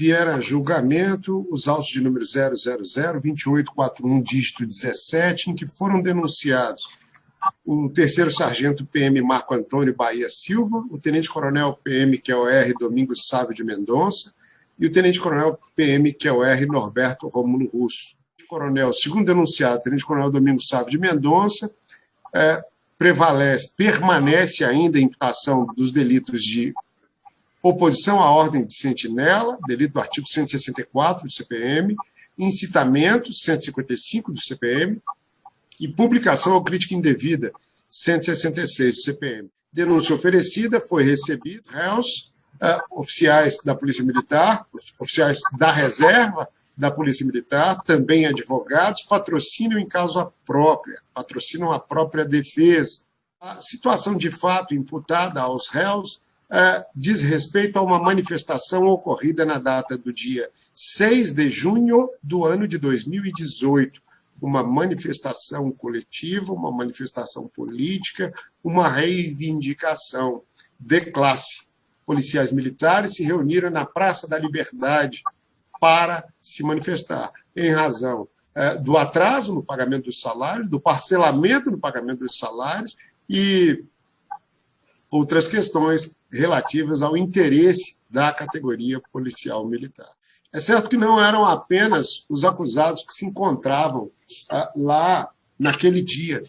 vieram a julgamento os autos de número 000-2841, dígito 17, em que foram denunciados o terceiro sargento PM Marco Antônio Bahia Silva, o tenente-coronel PM QOR Domingos Sávio de Mendonça e o tenente-coronel PM QOR Norberto Rômulo Russo. O coronel, segundo denunciado, tenente-coronel Domingos Sávio de Mendonça, permanece ainda a imputação dos delitos de oposição à ordem de sentinela, delito do artigo 164 do CPM, incitamento, 155 do CPM, e publicação ou crítica indevida, 166 do CPM. Denúncia oferecida foi recebida, réus, oficiais da Polícia Militar, oficiais da reserva da Polícia Militar, também advogados, patrocinam em causa própria, patrocinam a própria defesa. A situação de fato imputada aos réus diz respeito a uma manifestação ocorrida na data do dia 6 de junho do ano de 2018, uma manifestação coletiva, uma manifestação política, uma reivindicação de classe. Policiais militares se reuniram na Praça da Liberdade para se manifestar, em razão do atraso no pagamento dos salários, do parcelamento no pagamento dos salários e outras questões relativas ao interesse da categoria policial militar. É certo que não eram apenas os acusados que se encontravam lá naquele dia.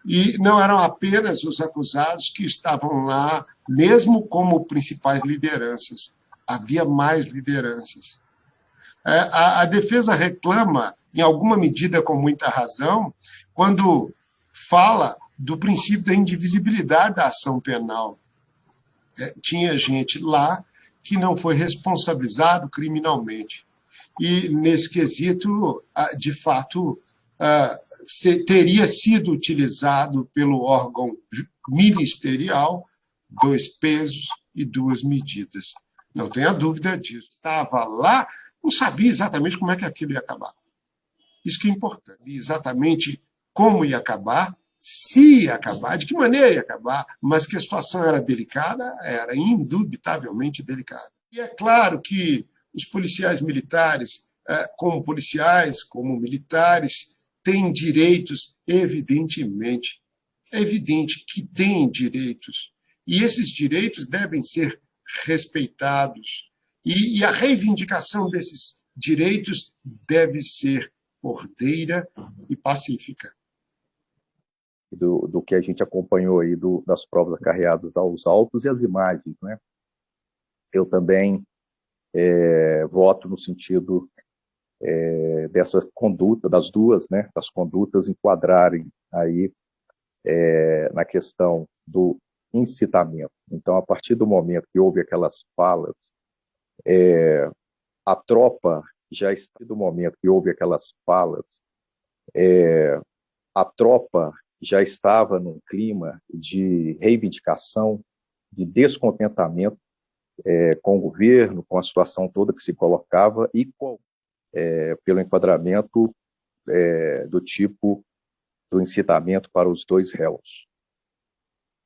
E não eram apenas os acusados que estavam lá, mesmo como principais lideranças. Havia mais lideranças. A defesa reclama, em alguma medida com muita razão, quando fala do princípio da indivisibilidade da ação penal. Tinha gente lá que não foi responsabilizado criminalmente. E, nesse quesito, de fato, teria sido utilizado pelo órgão ministerial 2 pesos e 2 medidas. Não tenha dúvida disso. Estava lá, não sabia exatamente como é que aquilo ia acabar. Isso que é importante. Exatamente como ia acabar, se ia acabar, de que maneira ia acabar, mas que a situação era delicada, era indubitavelmente delicada. E é claro que os policiais militares, como policiais, como militares, têm direitos, evidentemente. É evidente que têm direitos. E esses direitos devem ser respeitados. E a reivindicação desses direitos deve ser ordeira e pacífica. Do que a gente acompanhou aí das provas acarreadas aos autos e as imagens, né? Eu também voto no sentido dessa conduta, das duas, né? Das condutas enquadrarem aí na questão do incitamento. Então, a partir do momento que houve aquelas falas, a tropa já está do momento que houve aquelas falas, a tropa já estava num clima de reivindicação, de descontentamento com o governo, com a situação toda que se colocava e pelo enquadramento do tipo do incitamento para os 2 réus.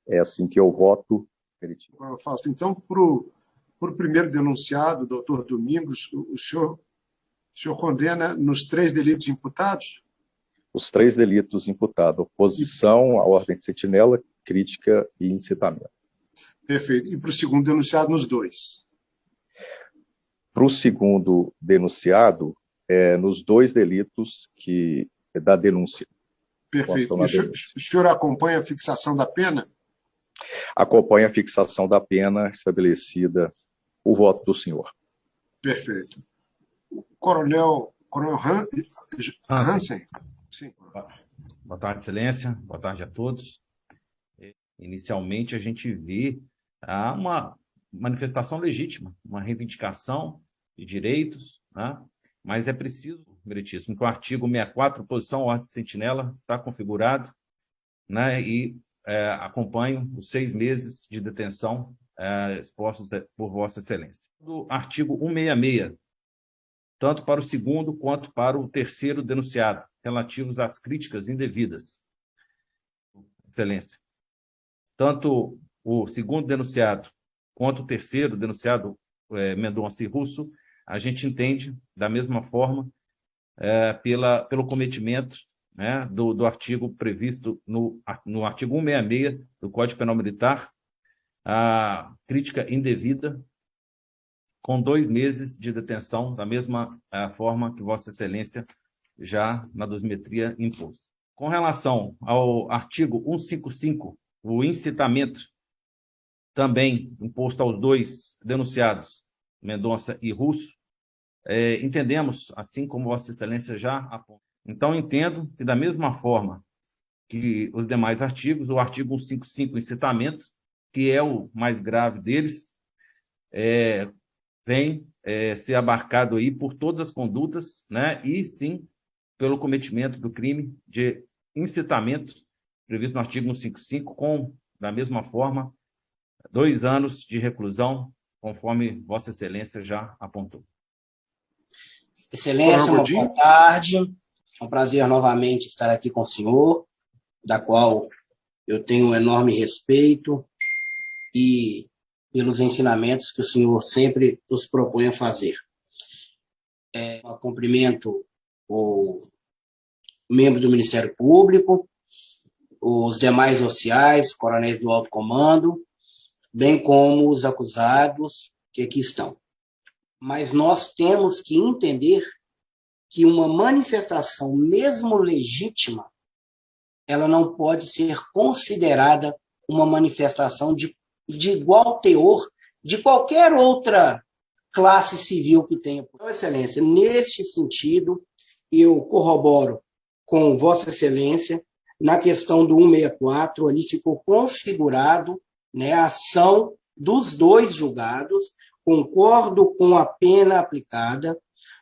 É assim que eu voto. Fausto, então, para o primeiro denunciado, doutor Domingos, o senhor condena nos 3 delitos imputados? Os 3 delitos imputados: oposição à ordem de sentinela, crítica e incitamento. Perfeito. E para o segundo denunciado, nos 2? Para o segundo denunciado, nos 2 delitos da denúncia. Perfeito. E o senhor acompanha a fixação da pena? Acompanha a fixação da pena estabelecida, o voto do senhor. Perfeito. Coronel Hansen. Sim. Boa tarde, Excelência. Boa tarde a todos. Inicialmente, a gente vê uma manifestação legítima, uma reivindicação de direitos, né? Mas é preciso, meritíssimo, que o artigo 64, oposição à ordem de sentinela, está configurado, né? E acompanho os 6 meses de detenção expostos por Vossa Excelência. Do artigo 166, tanto para o segundo quanto para o terceiro denunciado, relativos às críticas indevidas. Excelência, tanto o segundo denunciado quanto o terceiro denunciado Mendonça e Russo, a gente entende da mesma forma pelo cometimento, né, do artigo previsto no artigo 166 do Código Penal Militar, a crítica indevida, com 2 meses de detenção, da mesma forma que Vossa Excelência já na dosimetria impôs. Com relação ao artigo 155, o incitamento, também imposto aos 2 denunciados, Mendonça e Russo, entendemos, assim como Vossa Excelência já apontou. Então, entendo que, da mesma forma que os demais artigos, o artigo 155, incitamento, que é o mais grave deles, vem ser abarcado aí por todas as condutas, né, e sim pelo cometimento do crime de incitamento, previsto no artigo 155, com, da mesma forma, 2 anos de reclusão, conforme Vossa Excelência já apontou. Excelência, uma boa tarde. É um prazer novamente estar aqui com o senhor, da qual eu tenho um enorme respeito e pelos ensinamentos que o senhor sempre nos propõe a fazer. Eu cumprimento o membro do Ministério Público, os demais oficiais, coronéis do alto comando, bem como os acusados que aqui estão. Mas nós temos que entender que uma manifestação, mesmo legítima, ela não pode ser considerada uma manifestação de igual teor de qualquer outra classe civil que tenha. Então, Excelência, neste sentido, eu corroboro com Vossa Excelência na questão do 164, ali ficou configurado, né, a ação dos 2 julgados, concordo com a pena aplicada.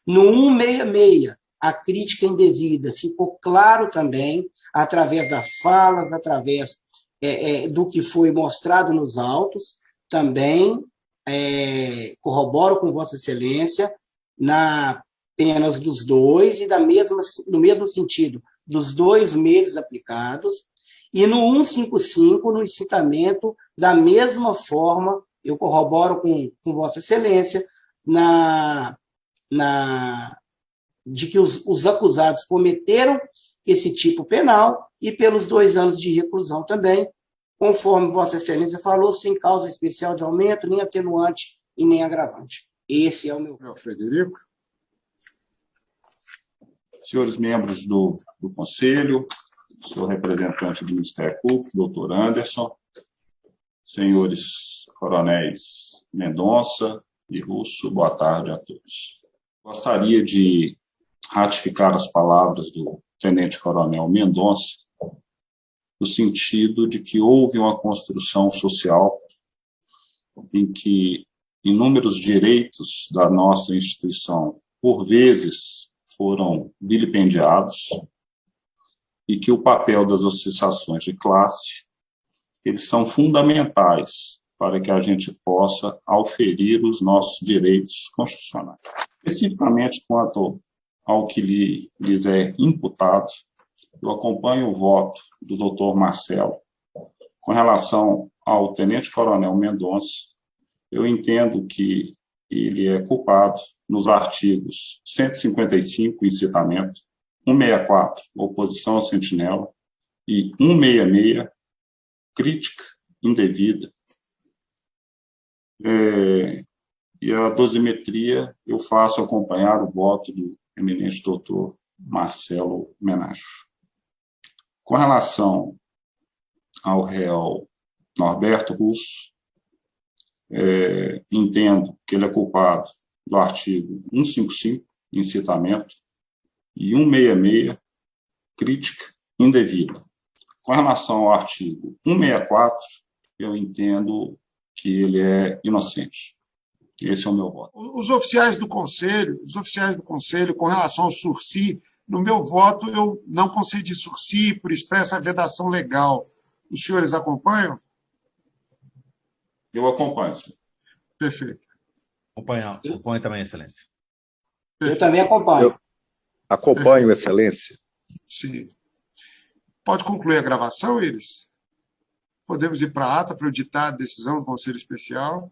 No 166, a crítica indevida ficou claro também, através das falas, através do que foi mostrado nos autos, também corroboro com Vossa Excelência na penas dos 2 e no mesmo sentido, dos 2 meses aplicados, e no 155, no incitamento, da mesma forma, eu corroboro com Vossa Excelência, de que os acusados cometeram esse tipo penal e pelos 2 anos de reclusão também, conforme Vossa Excelência falou, sem causa especial de aumento, nem atenuante e nem agravante. Esse é o meu... Frederico. Senhores membros do Conselho, senhor representante do Ministério Público, doutor Anderson, senhores coronéis Mendonça e Russo, boa tarde a todos. Gostaria de ratificar as palavras do tenente-coronel Mendonça, no sentido de que houve uma construção social em que inúmeros direitos da nossa instituição, por vezes, foram vilipendiados, e que o papel das associações de classe, eles são fundamentais para que a gente possa auferir os nossos direitos constitucionais. Especificamente quanto ao que lhes é imputado, eu acompanho o voto do doutor Marcelo. Com relação ao tenente-coronel Mendonça, eu entendo que ele é culpado nos artigos 155, incitamento, 164, oposição à sentinela, e 166, crítica indevida. E a dosimetria eu faço acompanhar o voto do eminente doutor Marcelo Menacho. Com relação ao réu Norberto Russo, entendo que ele é culpado do artigo 155, incitamento, e 166, crítica indevida. Com relação ao artigo 164, eu entendo que ele é inocente. Esse é o meu voto. Os oficiais do Conselho, com relação ao sursi, no meu voto eu não concedi sursi por expressa vedação legal. Os senhores acompanham? Eu acompanho, senhor. Perfeito. Acompanho também, Excelência. Eu também acompanho. Eu acompanho, Excelência. Sim. Pode concluir a gravação, Iris? Podemos ir para a ata para eu ditar a decisão do Conselho Especial.